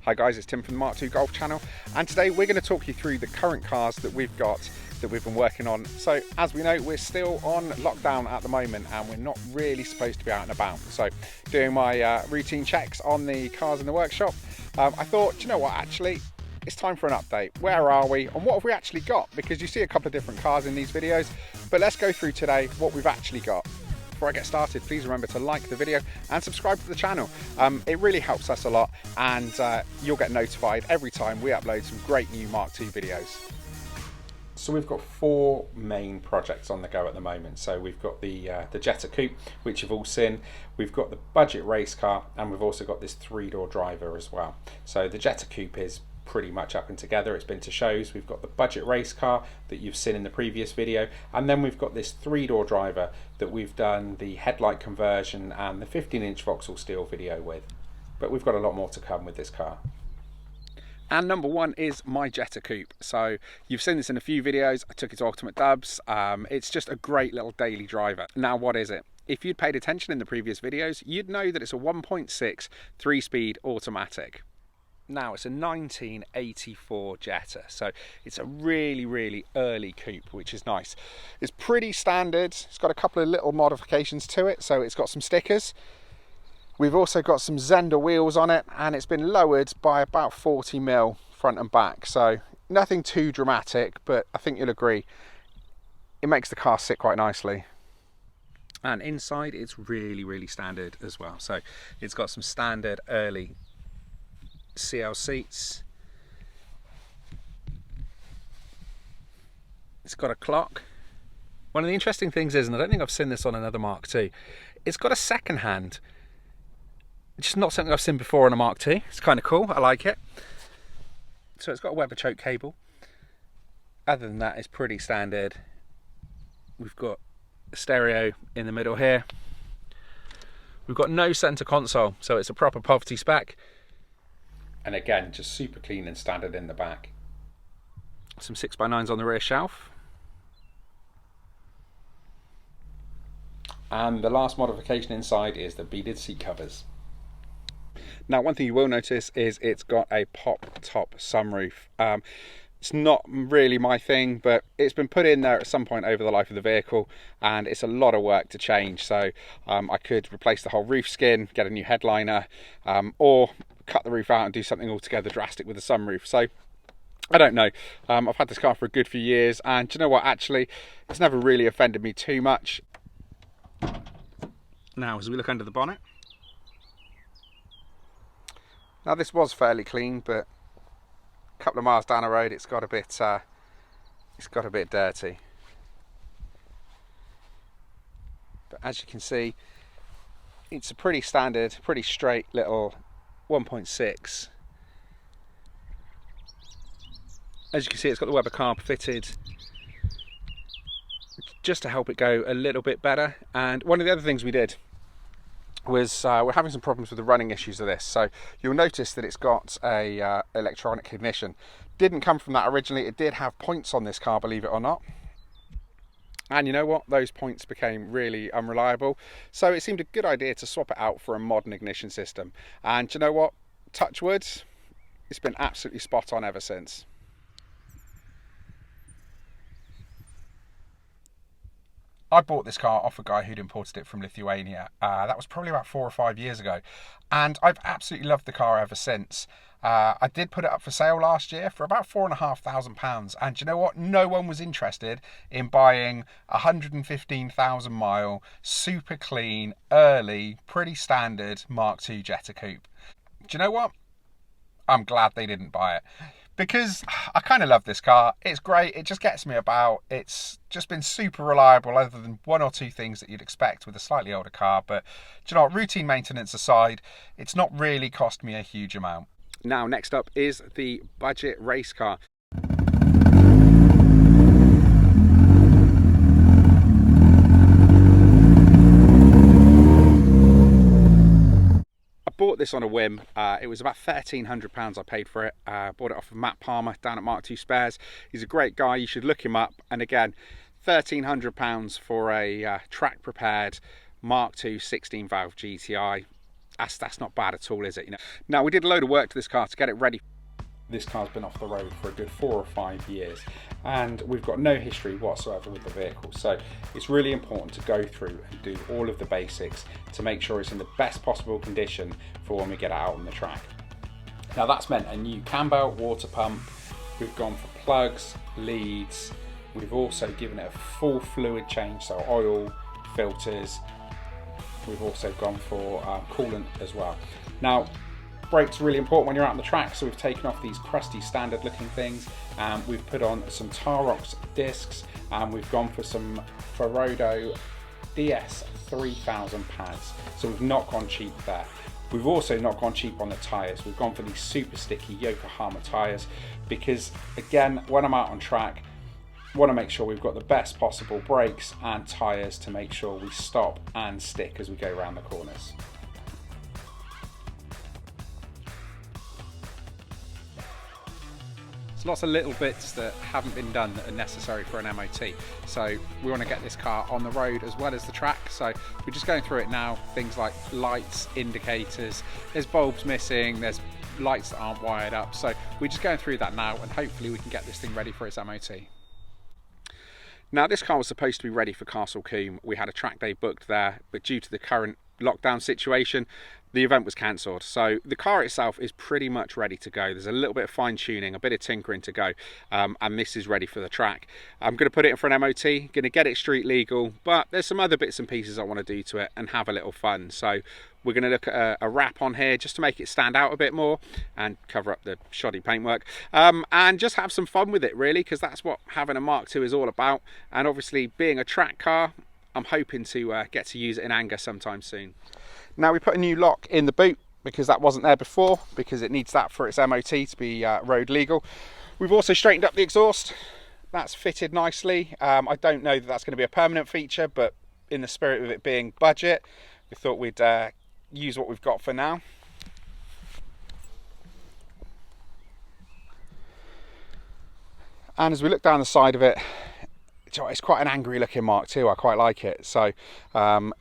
Hi guys, it's Tim from the Mark 2 Golf channel, and today we're going to talk you through the current cars that we've got that we've been working on. So as we know, we're still on lockdown at the moment and we're not really supposed to be out and about. So doing my routine checks on the cars in the workshop, I thought, you know what, actually it's time for an update. Where are we and what have we actually got? Because you see a couple of different cars in these videos, but let's go through today what we've actually got. Before I get started, please remember to like the video and subscribe to the channel. It really helps us a lot, and you'll get notified every time we upload some great new Mark II videos. So we've got four main projects on the go at the moment. So we've got the Jetta Coupe, which you've all seen. We've got the budget race car, and we've also got this three-door driver as well. So the Jetta Coupe is pretty much up and together. It's been to shows. We've got the budget race car that you've seen in the previous video, and then we've got this three-door driver that we've done the headlight conversion and the 15-inch Vauxhall steel video with. But we've got a lot more to come with this car. And number one is my Jetta Coupe. So you've seen this in a few videos. I took it to Ultimate Dubs. It's just a great little daily driver. Now, what is it? If you'd paid attention in the previous videos, you'd know that it's a 1.6 3-speed automatic. Now, it's a 1984 Jetta, so it's a really early coupe, which is nice. It's pretty standard. It's got a couple of little modifications to it, so it's got some stickers. We've also got some Zender wheels on it, and it's been lowered by about 40 mil front and back, so nothing too dramatic, but I think you'll agree it makes the car sit quite nicely. And inside it's really standard as well. So it's got some standard early CL seats. It's got a clock. One of the interesting things is, and I don't think I've seen this on another Mark II, it's got a second hand. It's just not something I've seen before on a Mark II. It's kind of cool. I like it. So it's got a Weber choke cable. Other than that, it's pretty standard. We've got a stereo in the middle here. We've got no center console, so it's a proper poverty spec. And again, just super clean and standard in the back. Some 6x9s on the rear shelf. And the last modification inside is the beaded seat covers. Now, one thing you will notice is it's got a pop top sunroof. It's not really my thing, but it's been put in there at some point over the life of the vehicle, and it's a lot of work to change. So I could replace the whole roof skin, get a new headliner, or cut the roof out and do something altogether drastic with the sunroof. So I don't know. I've had this car for a good few years, and do you know what, actually it's never really offended me too much. Now, as we look under the bonnet, now this was fairly clean, but a couple of miles down the road it's got a bit dirty. But as you can see, it's a pretty standard, pretty straight little 1.6. As you can see, it's got the Weber carb fitted just to help it go a little bit better. And one of the other things we did was we're having some problems with the running issues of this. So you'll notice that it's got a electronic ignition. Didn't come from that originally. It did have points on this car, believe it or not. And you know what? Those points became really unreliable. So it seemed a good idea to swap it out for a modern ignition system. And you know what? Touch wood, it's been absolutely spot on ever since. I bought this car off a guy who'd imported it from Lithuania. That was probably about 4 or 5 years ago. And I've absolutely loved the car ever since. I did put it up for sale last year for about £4,500. And you know what? No one was interested in buying a 115,000 mile, super clean, early, pretty standard Mark II Jetta Coupe. Do you know what? I'm glad they didn't buy it, because I kind of love this car. It's great. It just gets me about. It's just been super reliable, other than one or two things that you'd expect with a slightly older car. But do you know what? Routine maintenance aside, it's not really cost me a huge amount. Now, next up is the budget race car. Bought this on a whim. It was about £1,300 I paid for it. Bought it off of Matt Palmer down at Mark II Spares. He's a great guy, you should look him up. And again, £1,300 for a track prepared Mark II 16 valve GTI. that's not bad at all, is it? You know. Now, we did a load of work to this car to get it ready. This car's been off the road for a good 4 or 5 years, and we've got no history whatsoever with the vehicle. So it's really important to go through and do all of the basics to make sure it's in the best possible condition for when we get it out on the track. Now, that's meant a new cam belt, water pump. We've gone for plugs, leads. We've also given it a full fluid change, so oil, filters. We've also gone for coolant as well. Now, brakes are really important when you're out on the track, so we've taken off these crusty standard looking things, and we've put on some Tarox discs, and we've gone for some Ferodo DS 3000 pads. So we've not gone cheap there. We've also not gone cheap on the tyres. We've gone for these super sticky Yokohama tyres because, again, when I'm out on track, I want to make sure we've got the best possible brakes and tyres to make sure we stop and stick as we go around the corners. Lots of little bits that haven't been done that are necessary for an MOT. So we want to get this car on the road as well as the track. So we're just going through it now. Things like lights, indicators, there's bulbs missing, there's lights that aren't wired up. So we're just going through that now, and hopefully we can get this thing ready for its MOT. Now, this car was supposed to be ready for Castle Combe. We had a track day booked there, but due to the current lockdown situation, the event was cancelled. So the car itself is pretty much ready to go. There's a little bit of fine tuning, a bit of tinkering to go, and this is ready for the track. I'm going to put it in for an MOT, going to get it street legal, but there's some other bits and pieces I want to do to it and have a little fun. So we're going to look at a wrap on here just to make it stand out a bit more and cover up the shoddy paintwork, and just have some fun with it, really, because that's what having a Mark II is all about. And obviously, being a track car, I'm hoping to get to use it in anger sometime soon. Now, we put a new lock in the boot because that wasn't there before, because it needs that for its MOT to be road legal. We've also straightened up the exhaust. That's fitted nicely. I don't know that that's going to be a permanent feature, but in the spirit of it being budget, we thought we'd use what we've got for now. And as we look down the side of it, it's quite an angry looking Mark II. I quite like it. So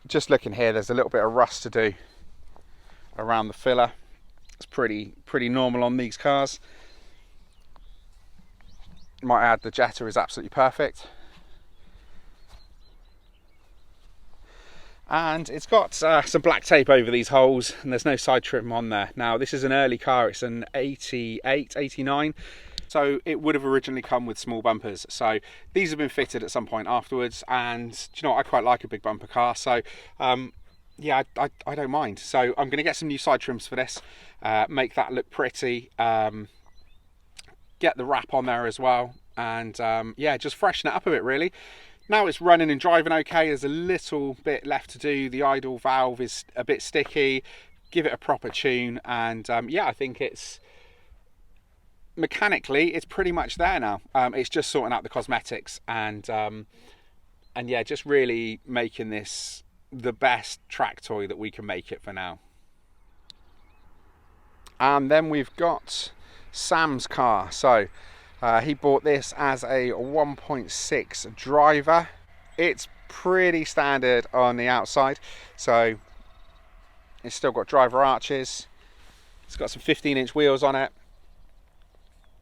just looking here, there's a little bit of rust to do around the filler. It's pretty normal on these cars. Might add, the Jetta is absolutely perfect. And it's got some black tape over these holes, and there's no side trim on there. Now, this is an early car. It's an 88, 89. So it would have originally come with small bumpers. So these have been fitted at some point afterwards, and do you know what? I quite like a big bumper car. So yeah, I don't mind. So I'm going to get some new side trims for this, make that look pretty, get the wrap on there as well, and yeah, just freshen it up a bit, really. Now it's running and driving okay. There's a little bit left to do. The idle valve is a bit sticky. Give it a proper tune, and yeah, I think it's mechanically it's pretty much there now. It's just sorting out the cosmetics, and yeah, just really making this the best track toy that we can make it for now. And then we've got Sam's car. So he bought this as a 1.6 driver. It's pretty standard on the outside, so it's still got driver arches. It's got some 15-inch wheels on it.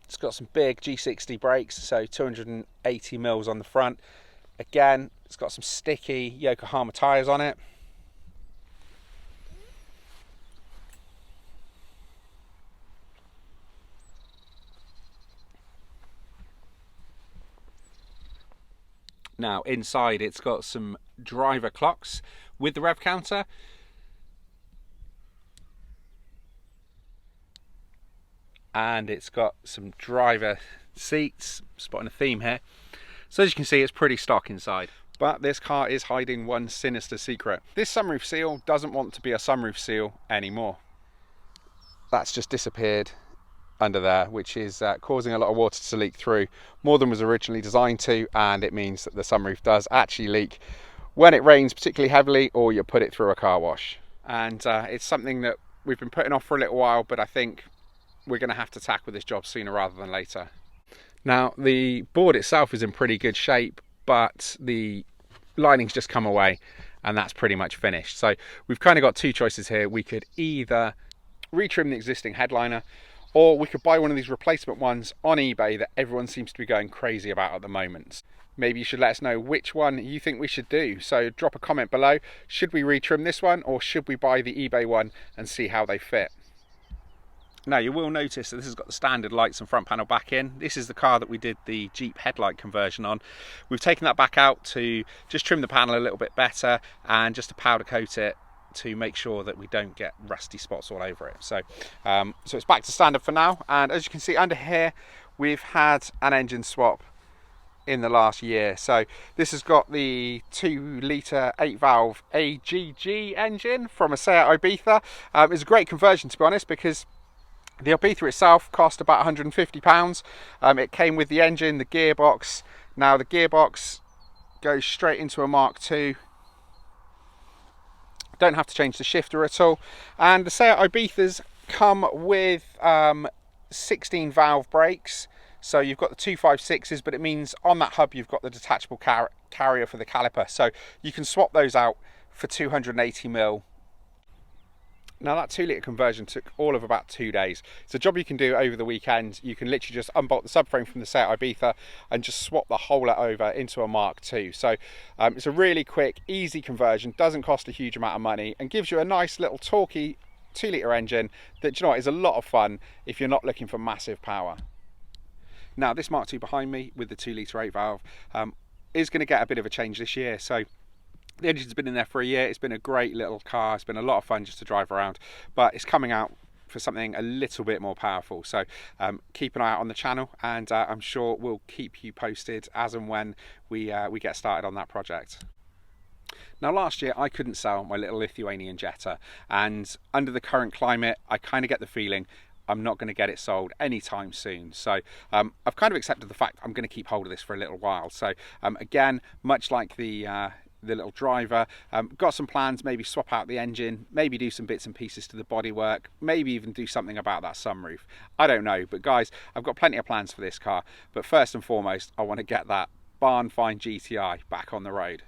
It's got some big G60 brakes, so 280 mils on the front. Again, it's got some sticky Yokohama tyres on it. Now, inside it's got some driver clocks with the rev counter. And it's got some driver seats, spotting a theme here. So as you can see, it's pretty stock inside. But this car is hiding one sinister secret. This sunroof seal doesn't want to be a sunroof seal anymore. That's just disappeared under there, which is causing a lot of water to leak through, more than was originally designed to, and it means that the sunroof does actually leak when it rains particularly heavily, or you put it through a car wash. And it's something that we've been putting off for a little while, but I think we're going to have to tackle this job sooner rather than later. Now, the board itself is in pretty good shape, but the lining's just come away, and that's pretty much finished. So we've kind of got two choices here. We could either retrim the existing headliner, or we could buy one of these replacement ones on eBay that everyone seems to be going crazy about at the moment. Maybe you should let us know which one you think we should do. So drop a comment below. Should we retrim this one, or should we buy the eBay one and see how they fit? Now you will notice that this has got the standard lights and front panel back in. This is the car that we did the Jeep headlight conversion on. We've taken that back out to just trim the panel a little bit better and just to powder coat it to make sure that we don't get rusty spots all over it. So it's back to standard for now, and as you can see under here we've had an engine swap in the last year. So this has got the 2 litre 8 valve AGG engine from a Seat Ibiza. It's a great conversion, to be honest, because the Ibiza itself cost about £150. It came with the engine, the gearbox. Now the gearbox goes straight into a Mark II. Don't have to change the shifter at all. And the Seat Ibizas come with 16 valve brakes. So you've got the 256s, but it means on that hub you've got the detachable carrier for the caliper. So you can swap those out for 280mm. Now that 2 litre conversion took all of about 2 days. It's a job you can do over the weekend. You can literally just unbolt the subframe from the Seat Ibiza and just swap the whole lot over into a Mark II. So it's a really quick, easy conversion, doesn't cost a huge amount of money, and gives you a nice little torquey 2 litre engine that, you know, is a lot of fun if you're not looking for massive power. Now this Mark II behind me with the 2 litre 8 valve is going to get a bit of a change this year. So the engine's been in there for a year. It's been a great little car. It's been a lot of fun just to drive around, but it's coming out for something a little bit more powerful. So keep an eye out on the channel, and I'm sure we'll keep you posted as and when we get started on that project. Now last year I couldn't sell my little Lithuanian Jetta, and under the current climate I kind of get the feeling I'm not going to get it sold anytime soon. So I've kind of accepted the fact I'm going to keep hold of this for a little while. So again, much like the little driver, got some plans, maybe swap out the engine, maybe do some bits and pieces to the bodywork, maybe even do something about that sunroof. I don't know, but guys, I've got plenty of plans for this car. But first and foremost, I want to get that barn find GTI back on the road.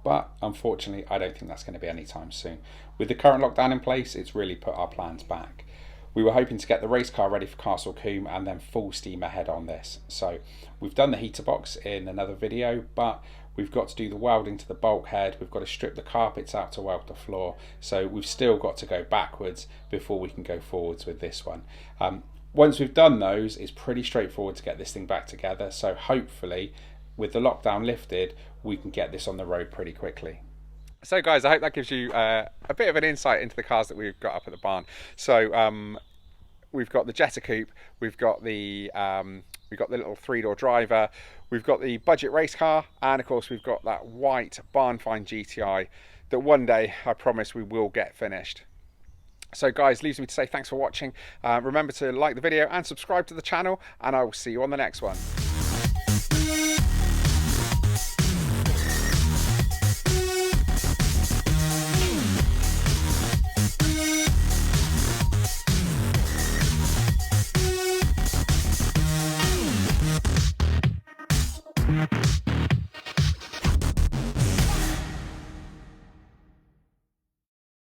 But unfortunately, I don't think that's going to be anytime soon. With the current lockdown in place, it's really put our plans back. We were hoping to get the race car ready for Castle Combe and then full steam ahead on this. So we've done the heater box in another video, but we've got to do the welding to the bulkhead. We've got to strip the carpets out to weld the floor. So we've still got to go backwards before we can go forwards with this one. Once we've done those, it's pretty straightforward to get this thing back together. So hopefully, with the lockdown lifted, we can get this on the road pretty quickly. So guys, I hope that gives you a bit of an insight into the cars that we've got up at the barn. So we've got the Jetta Coupe, we've got the little 3-door driver, we've got the budget race car, and of course we've got that white barn find GTI that one day I promise we will get finished. So guys, leaves me to say thanks for watching. Remember to like the video and subscribe to the channel, and I will see you on the next one.